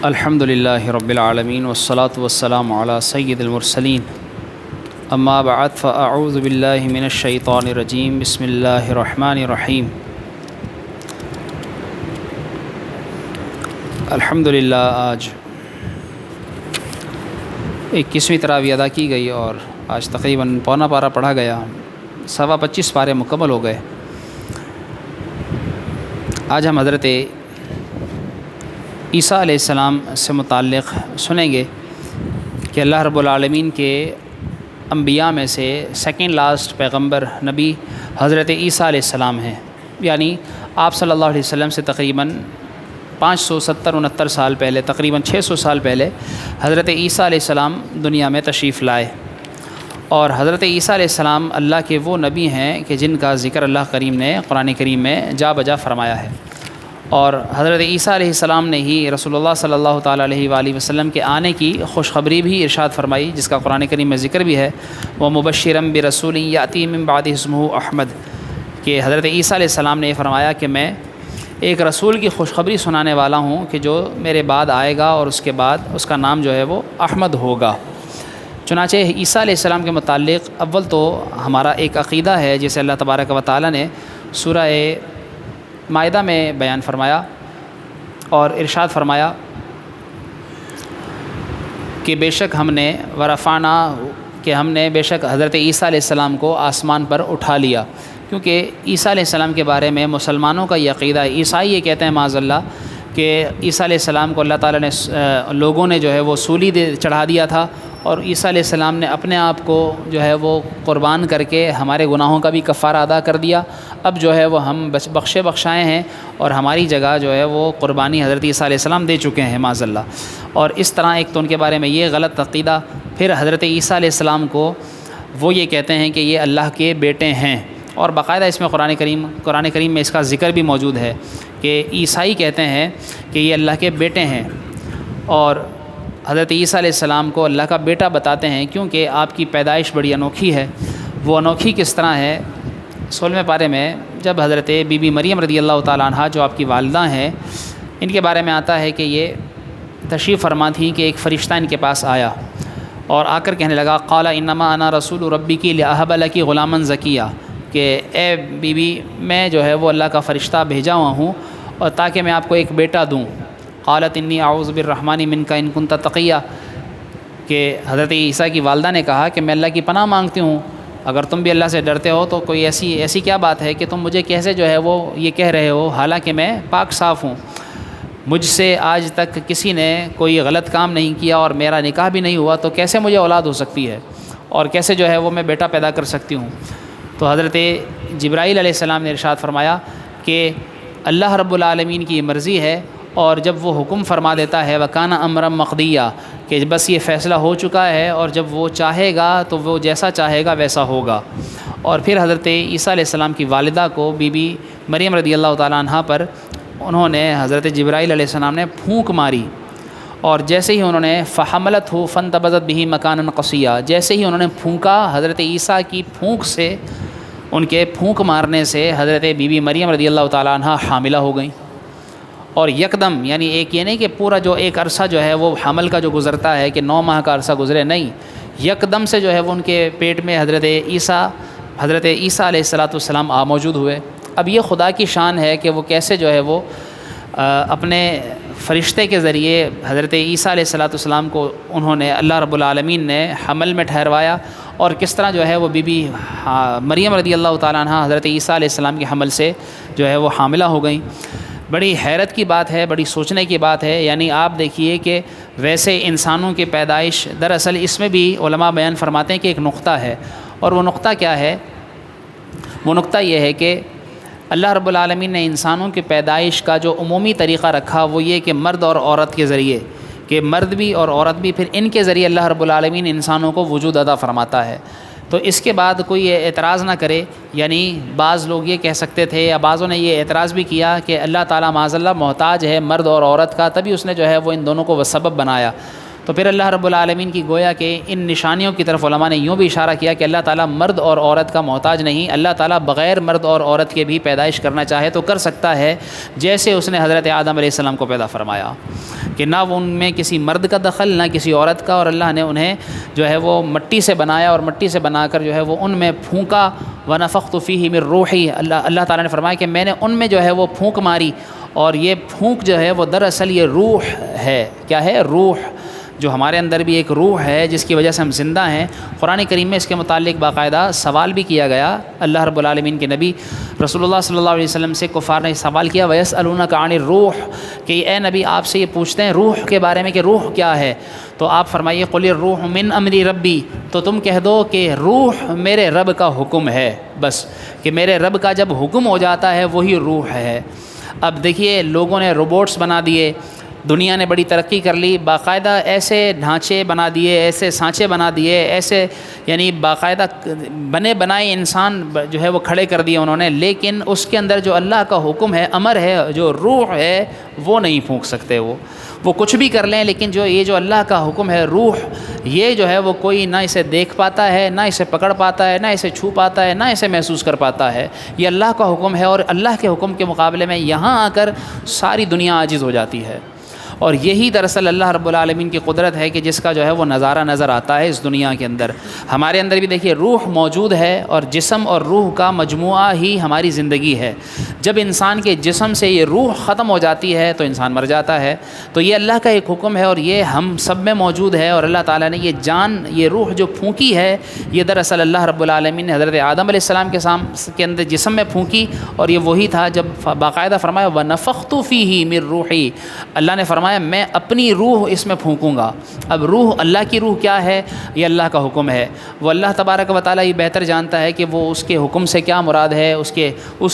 الحمد للہ رب العالمین والصلاة والسلام علی سید المرسلین اما بعد فاعوذ باللہ من الشیطان الرجیم بسم اللہ الرحمن الرحیم الحمد للہ آج 21ویں تراویح ادا کی گئی اور آج تقریباً پونا پارہ پڑھا گیا، 25 پارے مکمل ہو گئے۔ آج ہم حضرت عیسیٰ علیہ السلام سے متعلق سنیں گے کہ اللہ رب العالمین کے انبیاء میں سے سیکنڈ لاسٹ پیغمبر نبی حضرت عیسیٰ علیہ السلام ہیں، یعنی آپ صلی اللہ علیہ وسلم سے تقریباً 570-69 سال پہلے، تقریباً 600 سال پہلے حضرت عیسیٰ علیہ السلام دنیا میں تشریف لائے، اور حضرت عیسیٰ علیہ السلام اللہ کے وہ نبی ہیں کہ جن کا ذکر اللہ کریم نے قرآن کریم میں جا بجا فرمایا ہے، اور حضرت عیسیٰ علیہ السلام نے ہی رسول اللہ صلی اللہ تعالیٰ علیہ وآلہ وسلم کے آنے کی خوشخبری بھی ارشاد فرمائی، جس کا قرآن کریم میں ذکر بھی ہے، وَمُبَشِّرًا بِرَسُولٍ يَأْتِي مِن بَعْدِهِ اسْمُهُ احمد، کہ حضرت عیسیٰ علیہ السلام نے یہ فرمایا کہ میں ایک رسول کی خوشخبری سنانے والا ہوں کہ جو میرے بعد آئے گا اور اس کے بعد اس کا نام جو ہے وہ احمد ہوگا۔ چنانچہ عیسیٰ علیہ السلام کے متعلق اول تو ہمارا ایک عقیدہ ہے جسے اللہ تبارک و تعالیٰ نے سورہ مائدہ میں بیان فرمایا اور ارشاد فرمایا کہ بے شک ہم نے ورفعنا، کہ ہم نے بے شک حضرت عیسیٰ علیہ السلام کو آسمان پر اٹھا لیا، کیونکہ عیسیٰ علیہ السلام کے بارے میں مسلمانوں کا یہ عقیدہ ہے، عیسائی یہ کہتے ہیں معاذ اللہ کہ عیسیٰ علیہ السلام کو اللہ تعالیٰ نے لوگوں نے جو ہے وہ سولی چڑھا دیا تھا، اور عیسیٰ علیہ السلام نے اپنے آپ کو جو ہے وہ قربان کر کے ہمارے گناہوں کا بھی کفارہ ادا کر دیا، اب جو ہے وہ ہم بخشائے ہیں اور ہماری جگہ جو ہے وہ قربانی حضرت عیسیٰ علیہ السلام دے چکے ہیں معاذ اللہ۔ اور اس طرح ایک تو ان کے بارے میں یہ غلط عقیدہ، پھر حضرت عیسیٰ علیہ السلام کو وہ یہ کہتے ہیں کہ یہ اللہ کے بیٹے ہیں، اور باقاعدہ اس میں قرآن کریم میں اس کا ذکر بھی موجود ہے کہ عیسائی کہتے ہیں کہ یہ اللہ کے بیٹے ہیں، اور حضرت عیسیٰ علیہ السلام کو اللہ کا بیٹا بتاتے ہیں کیونکہ آپ کی پیدائش بڑی انوکھی ہے۔ وہ انوکھی کس طرح ہے؟ 16ویں پارے میں جب حضرت بی بی مریم رضی اللہ تعالیٰ عنہ جو آپ کی والدہ ہیں، ان کے بارے میں آتا ہے کہ یہ تشریف فرما تھیں کہ ایک فرشتہ ان کے پاس آیا اور آ کر کہنے لگا قال انما انا رسول ربک لاہب لک غلاما زکیہ، کہ اے بی بی میں جو ہے وہ اللہ کا فرشتہ بھیجا ہوا ہوں اور تاکہ میں آپ کو ایک بیٹا دوں۔ قالت انی اعوذ بالرحمن منک ان کنت تقیہ، کہ حضرت عیسیٰ کی والدہ نے کہا کہ میں اللہ کی پناہ مانگتی ہوں، اگر تم بھی اللہ سے ڈرتے ہو تو کوئی ایسی کیا بات ہے کہ تم مجھے کیسے جو ہے وہ یہ کہہ رہے ہو، حالانکہ میں پاک صاف ہوں، مجھ سے آج تک کسی نے کوئی غلط کام نہیں کیا اور میرا نکاح بھی نہیں ہوا، تو کیسے مجھے اولاد ہو سکتی ہے اور کیسے جو ہے وہ میں بیٹا پیدا کر سکتی ہوں؟ تو حضرت جبرائیل علیہ السلام نے ارشاد فرمایا کہ اللہ رب العالمین کی مرضی ہے، اور جب وہ حکم فرما دیتا ہے وَكَانَ أَمْرًا مَقْضِيًّا، کہ بس یہ فیصلہ ہو چکا ہے اور جب وہ چاہے گا تو وہ جیسا چاہے گا ویسا ہوگا۔ اور پھر حضرت عیسیٰ علیہ السلام کی والدہ کو بی بی مریم رضی اللہ تعالیٰ عنہ پر انہوں نے حضرت جبرائیل علیہ السلام نے پھونک ماری، اور جیسے ہی انہوں نے فَحَمَلَتْهُ فَانْتَبَذَتْ بِهِ مَكَانًا قَصِيًّا، جیسے ہی انہوں نے پھونکا، حضرت عیسیٰ کی پھونک سے، ان کے پھونک مارنے سے حضرت بی بی مریم رضی اللہ تعالیٰ عنہ حاملہ ہو گئیں، اور یکدم، یعنی ایک یہ نہیں کہ پورا جو ایک عرصہ جو ہے وہ حمل کا جو گزرتا ہے کہ 9 ماہ کا عرصہ گزرے، نہیں، یکدم سے جو ہے وہ ان کے پیٹ میں حضرت عیسیٰ علیہ السلام موجود ہوئے۔ اب یہ خدا کی شان ہے کہ وہ کیسے جو ہے وہ اپنے فرشتے کے ذریعے حضرت عیسیٰ علیہ السلام کو انہوں نے اللہ رب العالمین نے حمل میں ٹھہروایا، اور کس طرح جو ہے وہ بی بی مریم رضی اللہ تعالیٰ عنہ حضرت عیسیٰ علیہ السلام کے حمل سے جو ہے وہ حاملہ ہو گئیں۔ بڑی حیرت کی بات ہے، بڑی سوچنے کی بات ہے، یعنی آپ دیکھیے کہ ویسے انسانوں کی پیدائش، دراصل اس میں بھی علماء بیان فرماتے ہیں کہ ایک نقطہ ہے، اور وہ نقطہ کیا ہے؟ وہ نقطہ یہ ہے کہ اللہ رب العالمین نے انسانوں کی پیدائش کا جو عمومی طریقہ رکھا وہ یہ کہ مرد اور عورت کے ذریعے، کہ مرد بھی اور عورت بھی، پھر ان کے ذریعے اللہ رب العالمین انسانوں کو وجود عطا فرماتا ہے۔ تو اس کے بعد کوئی یہ اعتراض نہ کرے، یعنی بعض لوگ یہ کہہ سکتے تھے یا بعضوں نے یہ اعتراض بھی کیا کہ اللہ تعالیٰ معاذ اللہ محتاج ہے مرد اور عورت کا، تبھی اس نے جو ہے وہ ان دونوں کو سبب بنایا۔ تو پھر اللہ رب العالمین کی گویا کہ ان نشانیوں کی طرف علماء نے یوں بھی اشارہ کیا کہ اللہ تعالیٰ مرد اور عورت کا محتاج نہیں، اللہ تعالیٰ بغیر مرد اور عورت کے بھی پیدائش کرنا چاہے تو کر سکتا ہے، جیسے اس نے حضرت آدم علیہ السلام کو پیدا فرمایا کہ نہ ان میں کسی مرد کا دخل نہ کسی عورت کا، اور اللہ نے انہیں جو ہے وہ مٹی سے بنایا اور مٹی سے بنا کر جو ہے وہ ان میں پھونکا، وَنَفَخْتُ فِيهِ مِن رُوحِي، اللہ تعالیٰ نے فرمایا کہ میں نے ان میں جو ہے وہ پھونک ماری، اور یہ پھونک جو ہے وہ دراصل یہ روح ہے۔ کیا ہے؟ روح، جو ہمارے اندر بھی ایک روح ہے جس کی وجہ سے ہم زندہ ہیں۔ قرآن کریم میں اس کے متعلق باقاعدہ سوال بھی کیا گیا، اللہ رب العالمین کے نبی رسول اللہ صلی اللہ علیہ وسلم سے کفار نے سوال کیا، وَيَسْأَلُونَكَ عَنِ الرُّوحِ، کہ اے نبی آپ سے یہ پوچھتے ہیں روح کے بارے میں کہ روح کیا ہے، تو آپ فرمائیے قُلِ الرُّوحُ مِنْ أَمْرِ رَبِّي، تو تم کہہ دو کہ روح میرے رب کا حکم ہے، بس کہ میرے رب کا جب حکم ہو جاتا ہے وہی روح ہے۔ اب دیکھیے لوگوں نے روبوٹس بنا دیے، دنیا نے بڑی ترقی کر لی، باقاعدہ ایسے ڈھانچے بنا دیے، ایسے سانچے بنا دیے، ایسے یعنی باقاعدہ بنے بنائے انسان جو ہے وہ کھڑے کر دیے انہوں نے، لیکن اس کے اندر جو اللہ کا حکم ہے، امر ہے، جو روح ہے وہ نہیں پھونک سکتے، وہ کچھ بھی کر لیں، لیکن یہ جو اللہ کا حکم ہے روح، یہ جو ہے وہ کوئی نہ اسے دیکھ پاتا ہے، نہ اسے پکڑ پاتا ہے، نہ اسے چھو پاتا ہے، نہ اسے محسوس کر پاتا ہے۔ یہ اللہ کا حکم ہے، اور اللہ کے حکم کے مقابلے میں یہاں آ کر ساری دنیا عاجز ہو جاتی ہے، اور یہی دراصل اللہ رب العالمین کی قدرت ہے کہ جس کا جو ہے وہ نظارہ نظر آتا ہے اس دنیا کے اندر۔ ہمارے اندر بھی دیکھیے روح موجود ہے، اور جسم اور روح کا مجموعہ ہی ہماری زندگی ہے۔ جب انسان کے جسم سے یہ روح ختم ہو جاتی ہے تو انسان مر جاتا ہے، تو یہ اللہ کا ایک حکم ہے، اور یہ ہم سب میں موجود ہے، اور اللہ تعالیٰ نے یہ جان، یہ روح جو پھونکی ہے، یہ دراصل اللہ رب العالمین نے حضرت آدم علیہ السلام کے اندر جسم میں پھونکی، اور یہ وہی تھا جب باقاعدہ فرمایا وَنَفَخْتُ فِيهِ مِن رُوحِي، اللہ نے فرمایا میں اپنی روح اس میں پھونکوں گا۔ اب روح، اللہ کی روح کیا ہے؟ یہ اللہ کا حکم ہے، وہ اللہ تبارک و تعالیٰ یہ بہتر جانتا ہے کہ وہ اس کے حکم سے کیا مراد ہے، اس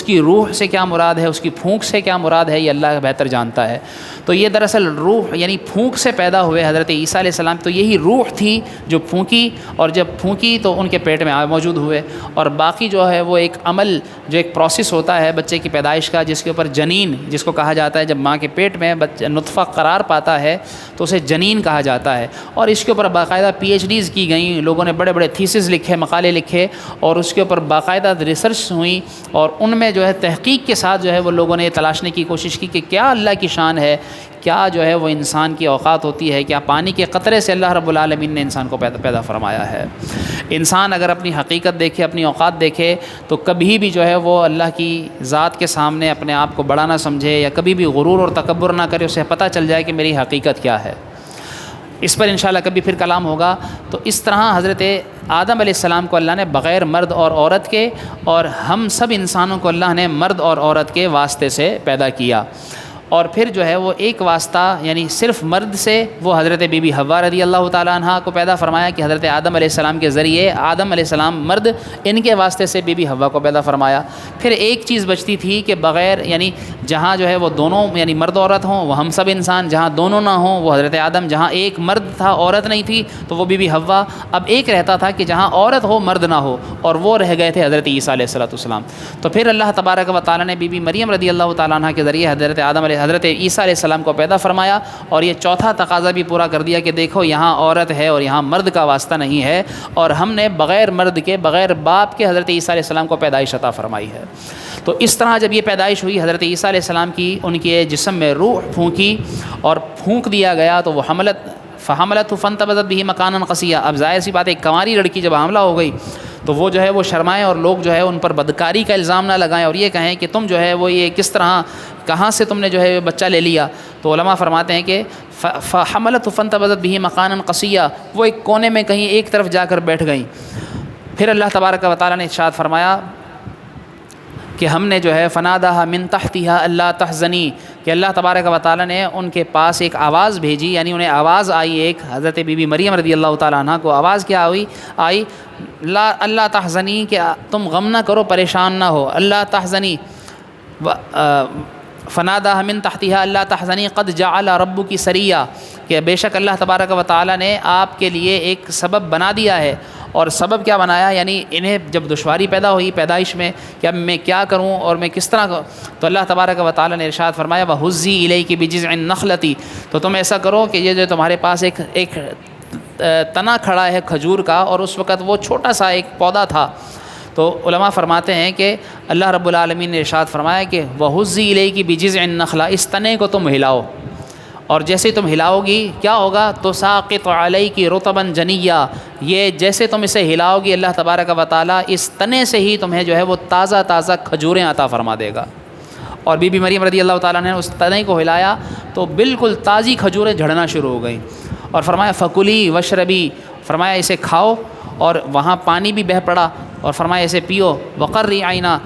کی روح سے کیا مراد ہے، اس کی پھونک سے کیا مراد ہے، یہ اللہ بہتر جانتا ہے۔ تو یہ دراصل روح یعنی پھونک سے پیدا ہوئے حضرت عیسیٰ علیہ السلام، تو یہی روح تھی جو پھونکی، اور جب پھونکی تو ان کے پیٹ میں موجود ہوئے، اور باقی جو ہے وہ ایک عمل، جو ایک پروسیس ہوتا ہے بچے کی پیدائش کا، جس کے اوپر جنین جس کو کہا جاتا ہے، جب ماں کے پیٹ میں نطفہ قرار پاتا ہے تو اسے جنین کہا جاتا ہے، اور اس کے اوپر باقاعدہ پی ایچ ڈیز کی گئیں، لوگوں نے بڑے بڑے تھیسز لکھے، مقالے لکھے، اور اس کے اوپر باقاعدہ ریسرچ ہوئی، اور ان میں جو ہے تحقیق کے ساتھ جو ہے وہ لوگوں نے یہ تلاشنے کی کوشش کی کہ کیا اللہ کی شان ہے، کیا جو ہے وہ انسان کی اوقات ہوتی ہے، کیا پانی کے قطرے سے اللہ رب العالمین نے انسان کو پیدا فرمایا ہے۔ انسان اگر اپنی حقیقت دیکھے، اپنی اوقات دیکھے، تو کبھی بھی جو ہے وہ اللہ کی ذات کے سامنے اپنے آپ کو بڑا نہ سمجھے، یا کبھی بھی غرور اور تکبر نہ کرے، اسے پتہ چل جائے کہ میری حقیقت کیا ہے۔ اس پر انشاءاللہ کبھی پھر کلام ہوگا۔ تو اس طرح حضرت آدم علیہ السلام کو اللہ نے بغیر مرد اور عورت کے، اور ہم سب انسانوں کو اللہ نے مرد اور عورت کے واسطے سے پیدا کیا، اور پھر جو ہے وہ ایک واسطہ یعنی صرف مرد سے وہ حضرت بی بی حوا رضی اللہ تعالیٰ عنہ کو پیدا فرمایا کہ حضرت آدم علیہ السلام کے ذریعے آدم علیہ السلام مرد، ان کے واسطے سے بی بی حوا کو پیدا فرمایا۔ پھر ایک چیز بچتی تھی کہ بغیر یعنی جہاں جو ہے وہ دونوں یعنی مرد عورت ہوں وہ ہم سب انسان، جہاں دونوں نہ ہوں وہ حضرت آدم، جہاں ایک مرد تھا عورت نہیں تھی تو وہ بی بی حوا، اب ایک رہتا تھا کہ جہاں عورت ہو مرد نہ ہو، اور وہ رہ گئے تھے حضرت عیسیٰ علیہ السلام۔ تو پھر اللہ تبارک و تعالیٰ نے بی بی مریم رضی اللہ تعالیٰ عنہ کے ذریعے حضرت عیسیٰ علیہ السلام کو پیدا فرمایا، اور یہ چوتھا تقاضا بھی پورا کر دیا کہ دیکھو یہاں عورت ہے اور یہاں مرد کا واسطہ نہیں ہے، اور ہم نے بغیر مرد کے، بغیر باپ کے حضرت عیسیٰ علیہ السلام کو پیدائش عطا فرمائی ہے۔ تو اس طرح جب یہ پیدائش ہوئی حضرت عیسیٰ علیہ السلام کی، ان کے جسم میں روح پھونکی اور پھونک دیا گیا، تو وہ فحملت فانتبذت به مکانا قصیا۔ اب ظاہر سی بات ہے، ایک کنواری لڑکی جب حاملہ ہو گئی تو وہ جو ہے وہ شرمائیں، اور لوگ جو ہے ان پر بدکاری کا الزام نہ لگائیں، اور یہ کہیں کہ تم جو ہے وہ یہ کس طرح، کہاں سے تم نے جو ہے بچہ لے لیا۔ تو علماء فرماتے ہیں کہ فحملت فانتبذت به مکانا قصیا، وہ ایک کونے میں کہیں ایک طرف جا کر بیٹھ گئیں۔ پھر اللہ تبارک و تعالیٰ نے ارشاد فرمایا کہ ہم نے جو ہے فناداها من تحتها الا تحزنی، کہ اللہ تبارک و تعالیٰ نے ان کے پاس ایک آواز بھیجی، یعنی انہیں آواز آئی، ایک حضرت بی بی مریم رضی اللہ تعالیٰ عنہ کو آواز کیا آئی لا اللہ تحزنی، کہ تم غم نہ کرو، پریشان نہ ہو، اللہ تحزنی، فناداها من تحتها الا تحزنی قد جعل ربک سریا، کہ بے شک اللہ تبارک و تعالیٰ نے آپ کے لیے ایک سبب بنا دیا ہے، اور سبب کیا بنایا، یعنی انہیں جب دشواری پیدا ہوئی پیدائش میں کہ اب میں کیا کروں اور میں کس طرح، تو اللہ تبارک و تعالیٰ نے ارشاد فرمایا وَهُزِّي إِلَيْكِ بِجِذْعِ النَّخْلَةِ، تو تم ایسا کرو کہ یہ جو تمہارے پاس ایک تنا کھڑا ہے کھجور کا، اور اس وقت وہ چھوٹا سا ایک پودا تھا، تو علماء فرماتے ہیں کہ اللہ رب العالمین نے ارشاد فرمایا کہ وَهُزِّي إِلَيْكِ بِجِذْعِ النَّخْلَةِ، اس تنے کو تم ہلاؤ، اور جیسے تم ہلاؤ گی کیا ہوگا، تُسَاقِطُ عَلَيْكِ رُطَبًا جَنِيًّا، یہ جیسے تم اسے ہلاؤ گی اللہ تبارک و تعالیٰ اس تنے سے ہی تمہیں جو ہے وہ تازہ تازہ کھجوریں عطا فرما دے گا۔ اور بی بی مریم رضی اللہ تعالیٰ نے اس تنے کو ہلایا تو بالکل تازی کھجوریں جھڑنا شروع ہو گئیں، اور فرمایا فَكُلِي وَاشْرَبِي، فرمایا اسے کھاؤ، اور وہاں پانی بھی بہہ پڑا، اور فرمایا اسے پیو، وَقَرِّ عَيْنَا،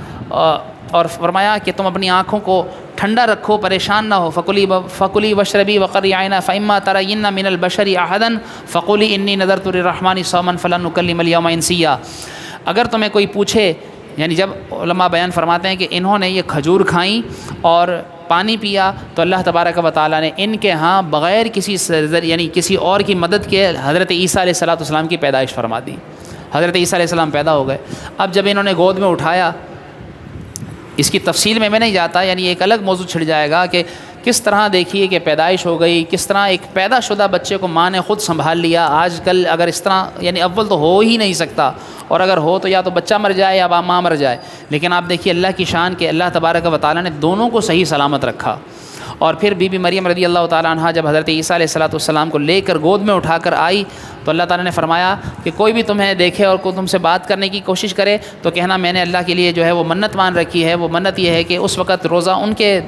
اور فرمایا کہ تم اپنی آنکھوں کو ٹھنڈا رکھو، پریشان نہ ہو، فَكُلِي وَاشْرَبِي وَقَرِّ عَيْنَا فَإِمَّا تَرَيِنَّ مِنَ الْبَشَرِ أَحَدًا فَقُولِي إِنِّي نَذَرْتُ لِلرَّحْمَنِ صَوْمًا فَلَن نُكَلِّمَ الْيَوْمَ إِنسِيًّا، اگر تمہیں کوئی پوچھے، یعنی جب علماء بیان فرماتے ہیں کہ انہوں نے یہ کھجور کھائیں اور پانی پیا تو اللہ تبارک و تعالیٰ نے ان کے ہاں بغیر کسی یعنی کسی اور کی مدد کے حضرت عیسیٰ علیہ السلام کی پیدائش فرما دی، حضرت عیسیٰ علیہ السلام پیدا ہو گئے۔ اب جب انہوں نے گود میں اٹھایا، اس کی تفصیل میں نہیں جاتا، یعنی ایک الگ موضوع چھڑ جائے گا کہ کس طرح دیکھیے کہ پیدائش ہو گئی، کس طرح ایک پیدا شدہ بچے کو ماں نے خود سنبھال لیا۔ آج کل اگر اس طرح، یعنی اول تو ہو ہی نہیں سکتا، اور اگر ہو تو یا تو بچہ مر جائے یا ماں مر جائے، لیکن آپ دیکھیے اللہ کی شان کہ اللہ تبارک و تعالیٰ نے دونوں کو صحیح سلامت رکھا۔ اور پھر بی بی مریم رضی اللہ تعالیٰ عنہ جب حضرت عیسیٰ علیہ السلام کو لے کر گود میں اٹھا کر آئی تو اللہ تعالیٰ نے فرمایا کہ کوئی بھی تمہیں دیکھے اور کوئی تم سے بات کرنے کی کوشش کرے تو کہنا میں نے اللہ کے لیے جو ہے وہ منت مان رکھی ہے۔ وہ منت یہ ہے کہ اس وقت روزہ ان کے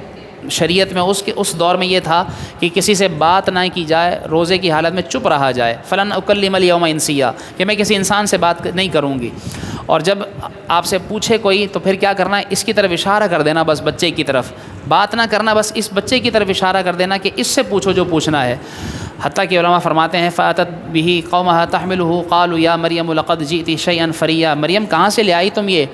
شریعت میں اس دور میں یہ تھا کہ کسی سے بات نہ کی جائے، روزے کی حالت میں چپ رہا جائے، فلن اکلم الیوم انسیا، کہ میں کسی انسان سے بات نہیں کروں گی۔ اور جب آپ سے پوچھے کوئی تو پھر کیا کرنا ہے، اس کی طرف اشارہ کر دینا، بس بچے کی طرف بات نہ کرنا، بس اس بچے کی طرف اشارہ کر دینا کہ اس سے پوچھو جو پوچھنا ہے۔ حتیٰ کہ علماء فرماتے ہیں فاتت به قومها تحمله قالوا یا مریم لقد جئت شیئا فریا، مریم کہاں سے لے آئی تم یہ؟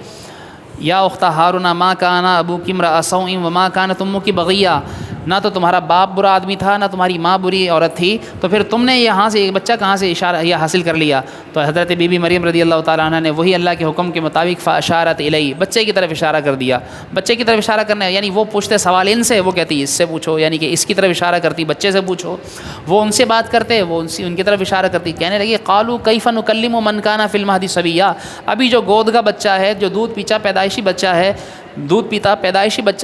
یا اخت ہارون ما کان ابوک امرأ سوء وما کانت امک بغیہ، نہ تو تمہارا باپ برا آدمی تھا نہ تمہاری ماں بری عورت تھی، تو پھر تم نے یہاں سے بچہ کہاں سے اشارہ یہ حاصل کر لیا؟ تو حضرت بی بی مریم رضی اللہ تعالیٰ عنہ نے وہی اللہ کے حکم کے مطابق فاشارت الیہ، بچے کی طرف اشارہ کر دیا۔ بچے کی طرف اشارہ کرنا یعنی وہ پوچھتے سوال ان سے، وہ کہتی اس سے پوچھو، یعنی کہ اس کی طرف اشارہ کرتی بچے سے پوچھو۔ وہ ان سے بات کرتے، وہ ان کی طرف اشارہ کرتی، کہنے لگی قالوا کیف نکلم من کان فی المہد صبیا، ابھی جو گود کا بچہ ہے، جو دودھ پیتا پیدائشی بچہ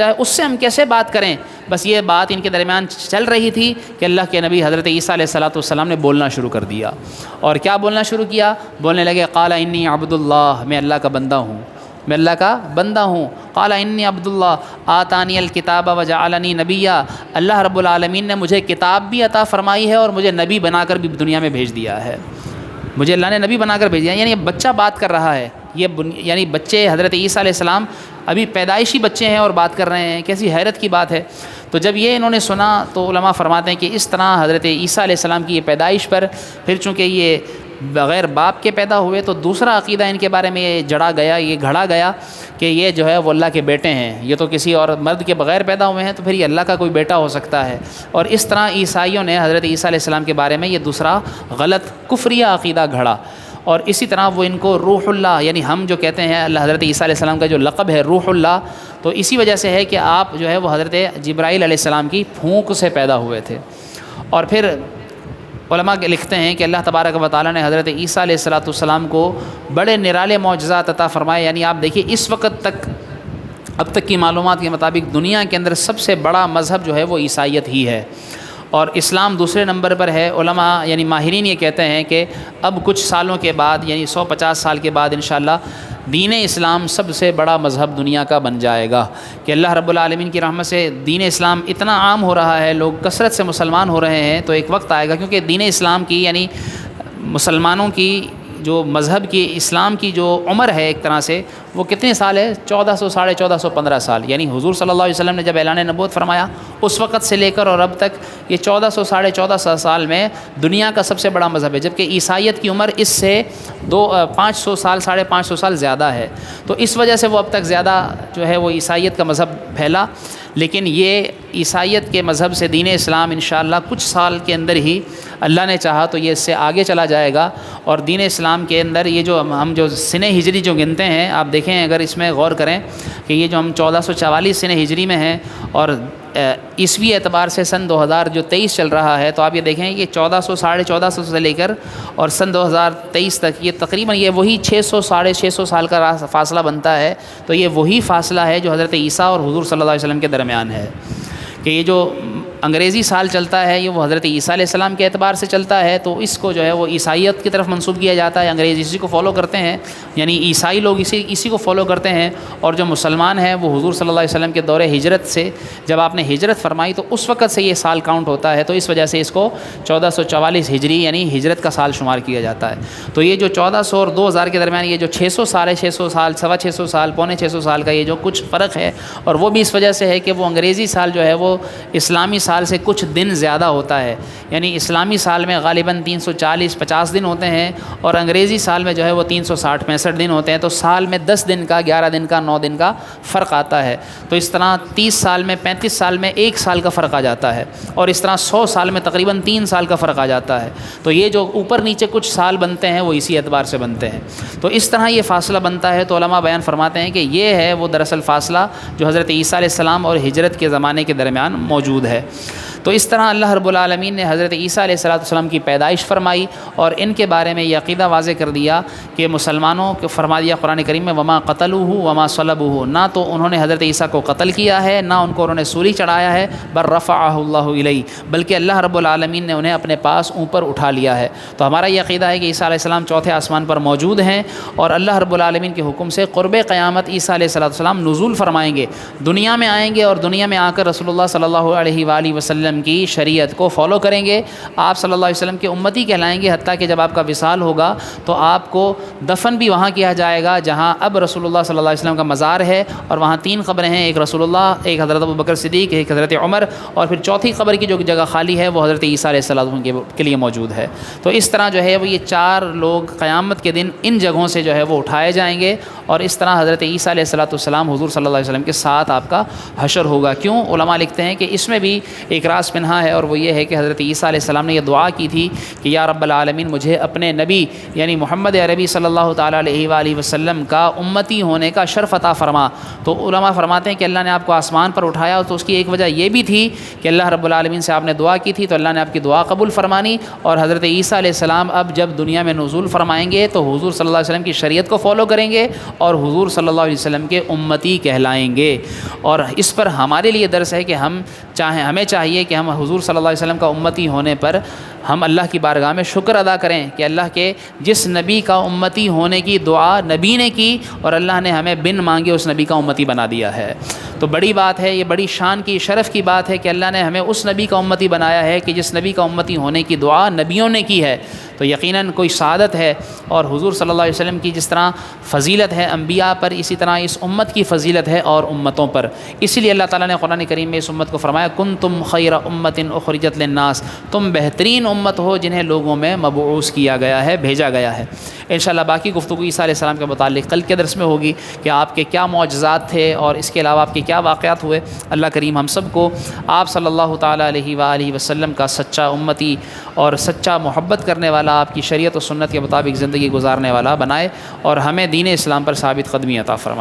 ہے، اس سے ہم کیسے بات کریں؟ بس یہ بات ان کے درمیان چل رہی تھی کہ اللہ کے نبی حضرت عیسیٰ علیہ السلام نے بولنا شروع کر دیا۔ اور کیا بولنا شروع کیا؟ بولنے لگے قال انی عبد اللہ، میں اللہ کا بندہ ہوں، میں اللہ کا بندہ ہوں۔ قال انی عبد اللہ آتانی الکتاب وجعلنی نبیا، اللہ رب العالمین نے مجھے کتاب بھی عطا فرمائی ہے اور مجھے نبی بنا کر بھی دنیا میں بھیج دیا ہے، مجھے اللہ نے نبی بنا کر بھیج دیا۔ یعنی بچہ بات کر رہا ہے، یعنی بچے حضرت عیسیٰ علیہ السلام ابھی پیدائشی بچے ہیں اور بات کر رہے ہیں، کیسی حیرت کی بات ہے۔ تو جب یہ انہوں نے سنا تو علماء فرماتے ہیں کہ اس طرح حضرت عیسیٰ علیہ السلام کی یہ پیدائش پر پھر چونکہ یہ بغیر باپ کے پیدا ہوئے تو دوسرا عقیدہ ان کے بارے میں یہ گھڑا گیا کہ یہ جو ہے وہ اللہ کے بیٹے ہیں، یہ تو کسی اور مرد کے بغیر پیدا ہوئے ہیں تو پھر یہ اللہ کا کوئی بیٹا ہو سکتا ہے۔ اور اس طرح عیسائیوں نے حضرت عیسیٰ علیہ السلام کے بارے میں یہ دوسرا غلط کفریہ عقیدہ گھڑا، اور اسی طرح وہ ان کو روح اللہ، یعنی ہم جو کہتے ہیں اللہ حضرت عیسیٰ علیہ السلام کا جو لقب ہے روح اللہ، تو اسی وجہ سے ہے کہ آپ جو ہے وہ حضرت جبرائیل علیہ السلام کی پھونک سے پیدا ہوئے تھے۔ اور پھر علماء لکھتے ہیں کہ اللہ تبارک و تعالیٰ نے حضرت عیسیٰ علیہ السلام کو بڑے نرالے معجزات عطا فرمائے۔ یعنی آپ دیکھیے اس وقت تک، اب تک کی معلومات کے مطابق دنیا کے اندر سب سے بڑا مذہب جو ہے وہ عیسائیت ہی ہے، اور اسلام دوسرے نمبر پر ہے۔ علماء یعنی ماہرین یہ کہتے ہیں کہ اب کچھ سالوں کے بعد، یعنی 150 سال کے بعد انشاءاللہ دین اسلام سب سے بڑا مذہب دنیا کا بن جائے گا، کہ اللہ رب العالمین کی رحمت سے دین اسلام اتنا عام ہو رہا ہے، لوگ کثرت سے مسلمان ہو رہے ہیں، تو ایک وقت آئے گا، کیونکہ دین اسلام کی یعنی مسلمانوں کی جو مذہب کی اسلام کی جو عمر ہے ایک طرح سے وہ کتنے سال ہے؟ 1400 ساڑھے 1415 سال، یعنی حضور صلی اللہ علیہ وسلم نے جب اعلان نبوت فرمایا اس وقت سے لے کر اور اب تک یہ 1400 ساڑھے 1400 سال میں دنیا کا سب سے بڑا مذہب ہے، جبکہ عیسائیت کی عمر اس سے 500 سال ساڑھے 500 سال زیادہ ہے، تو اس وجہ سے وہ اب تک زیادہ جو ہے وہ عیسائیت کا مذہب پھیلا۔ لیکن یہ عیسائیت کے مذہب سے دین اسلام انشاءاللہ کچھ سال کے اندر ہی اللہ نے چاہا تو یہ اس سے آگے چلا جائے گا، اور دین اسلام کے اندر یہ جو ہم جو سنہ ہجری جو گنتے ہیں، آپ دیکھیں اگر اس میں غور کریں کہ یہ جو ہم 1444 سنہ ہجری میں ہیں اور عیسوی اعتبار سے سن 2023 چل رہا ہے، تو آپ یہ دیکھیں کہ 1400 ساڑھے 1400 سے لے کر اور سن 2023 تک یہ تقریباً یہ وہی 600 ساڑھے 600 سال کا فاصلہ بنتا ہے۔ تو یہ وہی فاصلہ ہے جو حضرت عیسیٰ اور حضور صلی اللہ علیہ وسلم کے درمیان ہے، کہ یہ جو انگریزی سال چلتا ہے یہ وہ حضرت عیسیٰ علیہ السلام کے اعتبار سے چلتا ہے، تو اس کو جو ہے وہ عیسائیت کی طرف منسوب کیا جاتا ہے، انگریز اسی کو فالو کرتے ہیں، یعنی عیسائی لوگ اسی کو فالو کرتے ہیں، اور جو مسلمان ہیں وہ حضور صلی اللہ علیہ وسلم کے دور ہجرت سے جب آپ نے ہجرت فرمائی تو اس وقت سے یہ سال کاؤنٹ ہوتا ہے، تو اس وجہ سے اس کو 1444 ہجری یعنی ہجرت کا سال شمار کیا جاتا ہے۔ تو یہ جو 1400 اور 2000 کے درمیان یہ جو 600 ساڑھے 600 سال، سوا 600 سال، پونے 600 سال کا یہ جو کچھ فرق ہے، اور وہ بھی اس وجہ سے ہے کہ وہ انگریزی سال جو ہے وہ اسلامی سال سے کچھ دن زیادہ ہوتا ہے، یعنی اسلامی سال میں غالباً 340-50 دن ہوتے ہیں، اور انگریزی سال میں جو ہے وہ 360-65 دن ہوتے ہیں، تو سال میں 10 دن کا، 11 دن کا، 9 دن کا فرق آتا ہے۔ تو اس طرح 30 سال میں، 35 سال میں 1 سال کا فرق آ جاتا ہے، اور اس طرح 100 سال میں تقریباً 3 سال کا فرق آ جاتا ہے۔ تو یہ جو اوپر نیچے کچھ سال بنتے ہیں وہ اسی اعتبار سے بنتے ہیں، تو اس طرح یہ فاصلہ بنتا ہے۔ تو علماء بیان فرماتے ہیں کہ یہ ہے وہ دراصل فاصلہ جو حضرت عیسیٰ علیہ السلام اور ہجرت کے زمانے کے درمیان موجود ہے۔ تو اس طرح اللہ رب العالمین نے حضرت عیسیٰ علیہ السلام کی پیدائش فرمائی، اور ان کے بارے میں یہ عقیدہ واضح کر دیا کہ مسلمانوں کو فرما دیا قرآن کریم میں وما قتلوہ وما صلبوہ، نہ تو انہوں نے حضرت عیسیٰ کو قتل کیا ہے، نہ ان کو انہوں نے سولی چڑھایا ہے، بل رفعہ اللہ الیہ، بلکہ اللہ رب العالمین نے انہیں اپنے پاس اوپر اٹھا لیا ہے۔ تو ہمارا یہ عقیدہ ہے کہ عیسیٰ علیہ السلام چوتھے آسمان پر موجود ہیں، اور اللہ رب العالمین کے حکم سے قرب قیامت عیسیٰ علیہ السلام نزول فرمائیں گے، دنیا میں آئیں گے، اور دنیا میں آ کر رسول اللہ صلی اللہ علیہ وآلہ وسلم کی شریعت کو فالو کریں گے، آپ صلی اللہ علیہ وسلم کے امتی کہلائیں گے، حتیٰ کہ جب آپ کا وصال ہوگا تو آپ کو دفن بھی وہاں کیا جائے گا جہاں اب رسول اللہ صلی اللہ علیہ وسلم کا مزار ہے، اور وہاں 3 قبریں ہیں، ایک رسول اللہ، ایک حضرت ابوبکر صدیق، ایک حضرت عمر، اور پھر چوتھی قبر کی جو جگہ خالی ہے وہ حضرت عیسیٰ علیہ السلام کے لیے موجود ہے۔ تو اس طرح جو ہے وہ یہ 4 لوگ قیامت کے دن ان جگہوں سے جو ہے وہ اٹھائے جائیں گے، اور اس طرح حضرت عیسیٰ علیہ السلام حضور صلی اللہ علیہ وسلم کے ساتھ آپ کا حشر ہوگا۔ کیوں؟ علماء لکھتے ہیں کہ اس میں بھی ایک راز پنہا ہے، اور وہ یہ ہے کہ حضرت عیسیٰ علیہ السلام نے یہ دعا کی تھی کہ یا رب العالمین مجھے اپنے نبی یعنی محمد عربی صلی اللہ تعالیٰ علیہ وآلہ وسلم کا امتی ہونے کا شرف عطا فرما۔ تو علماء فرماتے ہیں کہ اللہ نے آپ کو آسمان پر اٹھایا، تو اس کی ایک وجہ یہ بھی تھی کہ اللہ رب العالمین سے آپ نے دعا کی تھی، تو اللہ نے آپ کی دعا قبول فرمانی، اور حضرت عیسیٰ علیہ السلام اب جب دنیا میں نزول فرمائیں گے تو حضور صلی اللہ علیہ وسلم کی شریعت کو فالو کریں گے، اور حضور صلی اللہ علیہ وسلم کے امتی کہلائیں گے۔ اور اس پر ہمارے لیے درس ہے کہ ہمیں چاہیے کہ ہم حضور صلی اللہ علیہ وسلم کا امتی ہونے پر ہم اللہ کی بارگاہ میں شکر ادا کریں کہ اللہ کے جس نبی کا امتی ہونے کی دعا نبی نے کی، اور اللہ نے ہمیں بن مانگے اس نبی کا امتی بنا دیا ہے۔ تو بڑی بات ہے، یہ بڑی شان کی، شرف کی بات ہے کہ اللہ نے ہمیں اس نبی کا امتی بنایا ہے کہ جس نبی کا امتی ہونے کی دعا نبیوں نے کی ہے۔ تو یقیناً کوئی سعادت ہے، اور حضور صلی اللہ علیہ وسلم کی جس طرح فضیلت ہے انبیاء پر، اسی طرح اس امت کی فضیلت ہے اور امتوں پر۔ اسی لیے اللہ تعالیٰ نے قرآن کریم میں اس امت کو فرمایا کنتم خیر امت اخرجت للناس، تم بہترین امت ہو جنہیں لوگوں میں مبعوث کیا گیا ہے، بھیجا گیا ہے۔ انشاءاللہ باقی گفتگو عیسیٰ علیہ السلام کے متعلق کل کے درس میں ہوگی کہ آپ کے کیا معجزات تھے، اور اس کے علاوہ آپ کے کیا واقعات ہوئے۔ اللہ کریم ہم سب کو آپ صلی اللہ تعالیٰ علیہ وآلہ وسلم کا سچا امتی اور سچا محبت کرنے والا، آپ کی شریعت و سنت کے مطابق زندگی گزارنے والا بنائے، اور ہمیں دین اسلام پر ثابت قدمی عطا فرمائے۔